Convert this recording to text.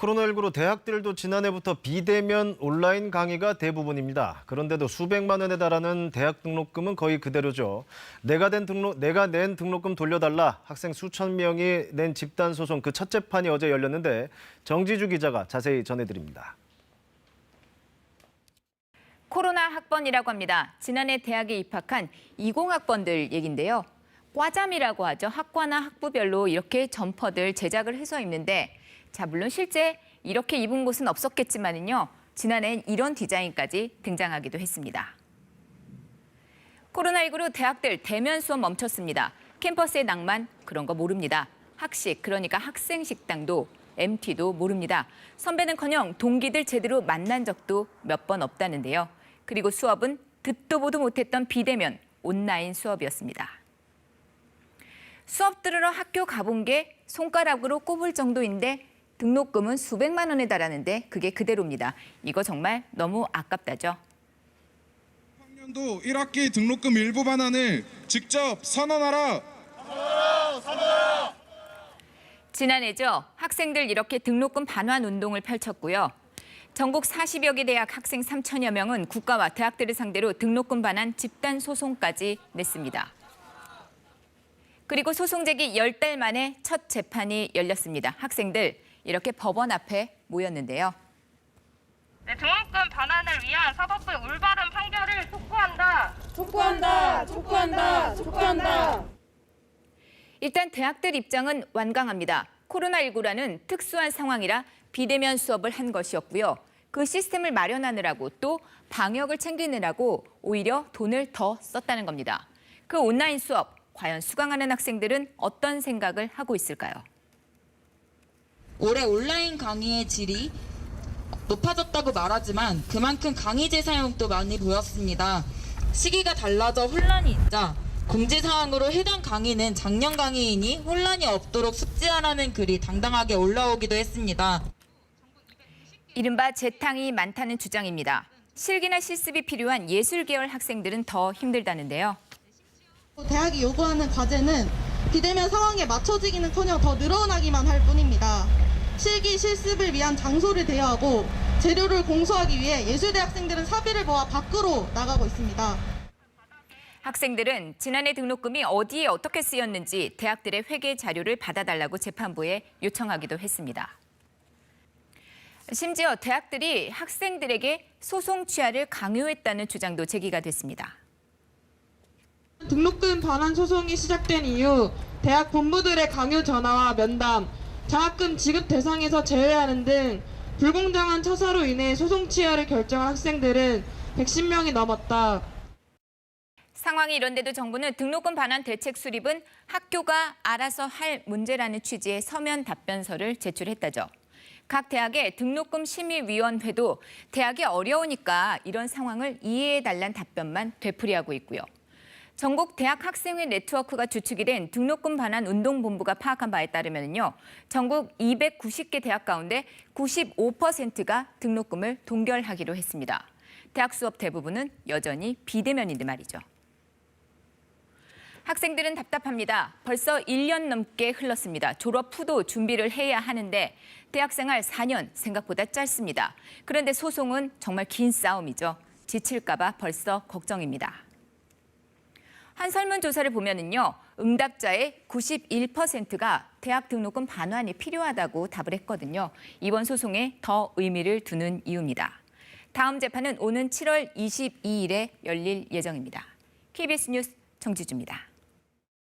코로나19로 대학들도 지난해부터 비대면 온라인 강의가 대부분입니다. 그런데도 수백만 원에 달하는 대학 등록금은 거의 그대로죠. 내가 낸 등록금 돌려달라. 학생 수천 명이 낸 집단 소송 그 첫 재판이 어제 열렸는데 정지주 기자가 자세히 전해드립니다. 코로나 학번이라고 합니다. 지난해 대학에 입학한 20학번들 얘긴데요. 과잠이라고 하죠. 학과나 학부별로 이렇게 점퍼들 제작을 해서 입는데 자, 물론 실제 이렇게 입은 곳은 없었겠지만요. 지난해엔 이런 디자인까지 등장하기도 했습니다. 코로나19로 대학들 대면 수업 멈췄습니다. 캠퍼스의 낭만 그런 거 모릅니다. 학식 그러니까 학생 식당도 MT도 모릅니다. 선배는커녕 동기들 제대로 만난 적도 몇 번 없다는데요. 그리고 수업은 듣도 보도 못했던 비대면 온라인 수업이었습니다. 수업 들으러 학교 가본 게 손가락으로 꼽을 정도인데 등록금은 수백만 원에 달하는데 그게 그대로입니다. 이거 정말 너무 아깝다죠. 학년도 1학기 등록금 일부 반환을 직접 선언하라. 선언하라. 지난해죠. 학생들 이렇게 등록금 반환 운동을 펼쳤고요. 전국 40여 개 대학 학생 3천여 명은 국가와 대학들을 상대로 등록금 반환 집단 소송까지 냈습니다. 그리고 소송 제기 10달 만에 첫 재판이 열렸습니다. 학생들 이렇게 법원 앞에 모였는데요. 네, 등록금 반환을 위한 사법부의 올바른 판결을 촉구한다. 촉구한다. 촉구한다. 촉구한다. 일단 대학들 입장은 완강합니다. 코로나19라는 특수한 상황이라 비대면 수업을 한 것이었고요. 그 시스템을 마련하느라고 또 방역을 챙기느라고 오히려 돈을 더 썼다는 겁니다. 그 온라인 수업, 과연 수강하는 학생들은 어떤 생각을 하고 있을까요? 올해 온라인 강의의 질이 높아졌다고 말하지만 그만큼 강의재 사용도 많이 보였습니다. 시기가 달라져 혼란이 있자 공지사항으로 해당 강의는 작년 강의이니 혼란이 없도록 숙지하라는 글이 당당하게 올라오기도 했습니다. 이른바 재탕이 많다는 주장입니다. 실기나 실습이 필요한 예술 계열 학생들은 더 힘들다는데요. 대학이 요구하는 과제는 비대면 상황에 맞춰지기는커녕 더 늘어나기만 할 뿐입니다. 실기, 실습을 위한 장소를 대여하고 재료를 공수하기 위해 예술대 학생들은 사비를 모아 밖으로 나가고 있습니다. 학생들은 지난해 등록금이 어디에 어떻게 쓰였는지 대학들의 회계 자료를 받아달라고 재판부에 요청하기도 했습니다. 심지어 대학들이 학생들에게 소송 취하를 강요했다는 주장도 제기가 됐습니다. 등록금 반환 소송이 시작된 이후 대학 본부들의 강요 전화와 면담, 장학금 지급 대상에서 제외하는 등 불공정한 처사로 인해 소송 취하를 결정한 학생들은 110명이 넘었다. 상황이 이런데도 정부는 등록금 반환 대책 수립은 학교가 알아서 할 문제라는 취지의 서면 답변서를 제출했다죠. 각 대학의 등록금 심의위원회도 대학이 어려우니까 이런 상황을 이해해달라는 답변만 되풀이하고 있고요. 전국 대학 학생회 네트워크가 주축이 된 등록금 반환 운동본부가 파악한 바에 따르면요, 전국 290개 대학 가운데 95%가 등록금을 동결하기로 했습니다. 대학 수업 대부분은 여전히 비대면인데 말이죠. 학생들은 답답합니다. 벌써 1년 넘게 흘렀습니다. 졸업 후도 준비를 해야 하는데 대학생활 4년 생각보다 짧습니다. 그런데 소송은 정말 긴 싸움이죠. 지칠까 봐 벌써 걱정입니다. 한 설문조사를 보면은요, 응답자의 91%가 대학 등록금 반환이 필요하다고 답을 했거든요. 이번 소송에 더 의미를 두는 이유입니다. 다음 재판은 오는 7월 22일에 열릴 예정입니다. KBS 뉴스 정지주입니다.